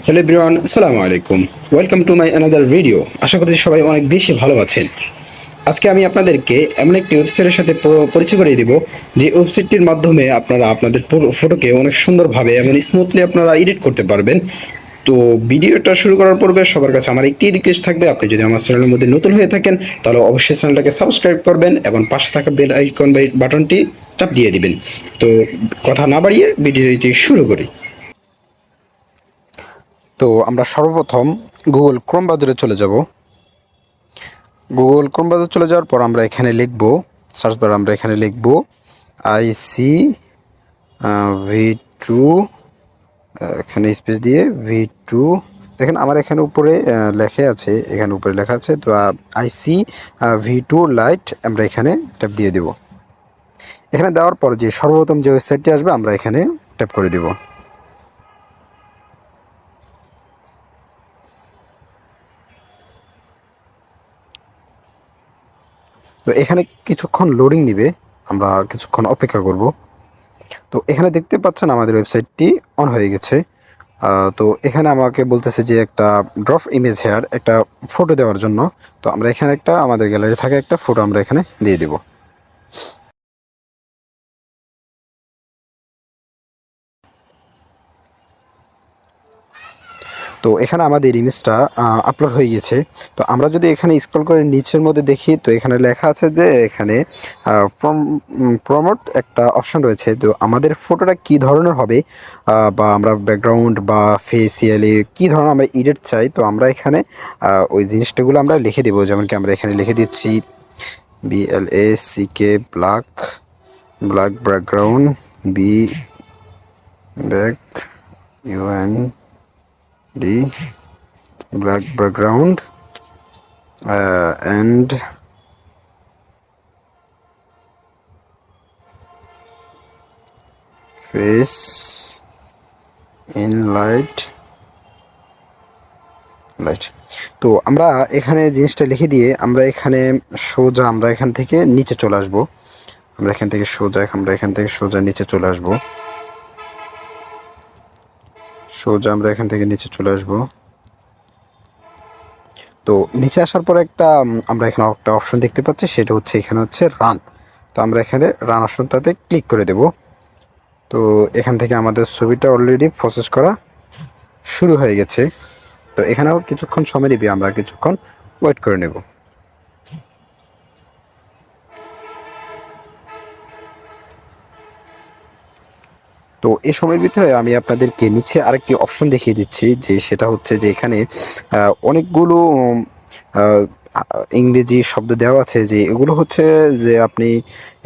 Hello everyone, আসসালামু আলাইকুম। Welcome to my another video. আশা করছি সবাই অনেক বেশি ভালো আছেন। আজকে আমি আপনাদেরকে এমন একটি ওয়েবসাইটের সাথে পরিচয় করিয়ে দিব, যে ওয়েবসাইটটির মাধ্যমে আপনারা আপনাদের ফটোকে অনেক সুন্দরভাবে এবং স্মুথলি আপনারা এডিট করতে পারবেন। তো ভিডিওটা শুরু করার পূর্বে সবার কাছে আমার একটি রিকোয়েস্ট থাকবে, আপনি যদি আমার চ্যানেলের মধ্যে নতুন হয়ে থাকেন তাহলে অবশ্যই চ্যানেলটাকে সাবস্ক্রাইব করবেন এবং পাশে থাকা বেল আইকন বাটনটি চাপ দিয়ে দিবেন। তো কথা না বাড়িয়ে ভিডিওটি শুরু করি। তো আমরা সর্বপ্রথম গুগল ক্রোম ব্রাউজারে চলে যাব। গুগল ক্রোম ব্রাউজারে চলে যাওয়ার পর আমরা এখানে লিখব, সার্চ বারে আমরা এখানে লিখব আইসি ভি2, এখানে স্পেস দিয়ে ভি2। দেখেন আমার এখানে উপরে লেখা আছে, এখানে উপরে লেখা আছে। তো আইসি ভি2 লাইট আমরা এখানে ট্যাপ দিয়ে দেব। এখানে দেওয়ার পর যে সর্বপ্রথম যে ওয়েবসাইটটি আসবে আমরা এখানে ট্যাপ করে দেব। তো এখানে কিছুক্ষণ লোডিং নিবে, আমরা কিছুক্ষণ অপেক্ষা করব। তো এখানে দেখতে পাচ্ছেন আমাদের ওয়েবসাইটটি অন হয়ে গেছে। তো এখানে আমাকে বলতেছে যে একটা ড্রপ ইমেজ হেয়ার, একটা ফটো দেওয়ার জন্য। তো আমরা এখানে একটা আমাদের গ্যালারি থাকা একটা ফটো আমরা এখানে দিয়ে দেব। তো এখানে আমাদের ইমেজটা আপলোড হয়ে গেছে। তো আমরা যদি এখানে স্ক্রল করে নিচের মধ্যে দেখি, তো এখানে লেখা আছে যে এখানে প্রমোট একটা অপশন রয়েছে। তো আমাদের ফটোটা কি ধরনের হবে, বা আমরা ব্যাকগ্রাউন্ড বা ফেসিয়ালি কি ধরনের আমরা এডিট চাই, তো আমরা এখানে ওই জিনিসটাগুলো আমরা লিখে দেবো। যেমন কি আমরা এখানে লিখে দিচ্ছি BLACK black, black background, be back UND black background and face in light. তো আমরা এখানে জিনিসটা লিখে দিয়ে আমরা এখানে সোজা আমরা এখান থেকে নিচে চলে আসবো। আমরা এখান থেকে সোজা নিচে চলে আসবো। আমরা এখান থেকে নিচে চলে আসবো। তো নিচে আসার পর আমরা এখানে একটা অপশন দেখতে পাচ্ছি, সেটা হচ্ছে এখানে হচ্ছে রান। তো আমরা এখানে রান অপশনটাতে ক্লিক করে দেব। তো এখান থেকে আমাদের ছবিটা অলরেডি প্রসেস করা শুরু হয়ে গেছে। তো এখানেও কিছুক্ষণ সময় নিবে, আমরা কিছুক্ষণ ওয়েট করে নেব। তো এই সময়ের ভিতরে আমি আপনাদেরকে নিচে আরেকটি অপশন দেখিয়ে দিচ্ছি, যে সেটা হচ্ছে যে এখানে অনেকগুলো ইংরেজি শব্দ দেওয়া আছে, যে এগুলো হচ্ছে যে আপনি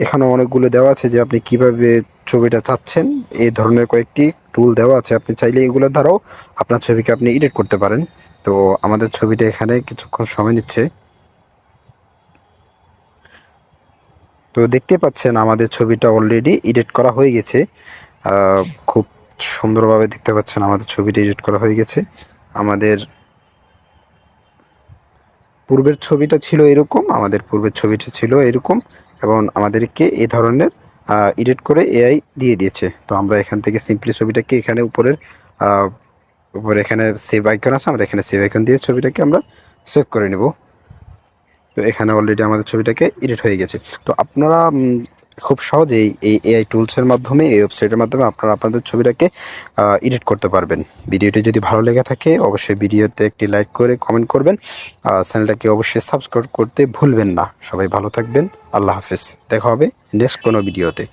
এখানে অনেকগুলো দেওয়া আছে যে আপনি কিভাবে ছবিটা চাচ্ছেন, এই ধরনের কয়েকটি টুল দেওয়া আছে। আপনি চাইলে এগুলোর দ্বারাও আপনার ছবিকে আপনি এডিট করতে পারেন। তো আমাদের ছবিটা এখানে কিছুক্ষণ সময় নিচ্ছে। তো দেখতে পাচ্ছেন আমাদের ছবিটা অলরেডি এডিট করা হয়ে গেছে। খুব সুন্দরভাবে দেখতে পাচ্ছেন আমাদের ছবিটা এডিট করা হয়ে গেছে। আমাদের পূর্বের ছবিটা ছিল এরকম, এবং আমাদেরকে এই ধরনের এডিট করে এআই দিয়ে দিয়েছে। তো আমরা এখান থেকে সিম্পলি ছবিটাকে এখানে উপরে এখানে সেভ আইকন আছে, আমরা এখানে সেভ আইকন দিয়ে ছবিটাকে আমরা সেভ করে নেব। তো এখানে অলরেডি আমাদের ছবিটাকে এডিট হয়ে গেছে। তো আপনারা খুব সহজেই এই এআই টুলসের মাধ্যমে, এই ওয়েবসাইটের মাধ্যমে আপনারা আপনাদের ছবিটাকে এডিট করতে পারবেন। ভিডিওটি যদি ভালো লেগে থাকে অবশ্যই ভিডিওতে একটি লাইক করে কমেন্ট করবেন। চ্যানেলটাকে অবশ্যই সাবস্ক্রাইব করতে ভুলবেন না। সবাই ভালো থাকবেন। আল্লাহ হাফেজ। দেখা হবে নেক্সট কোনো ভিডিওতে।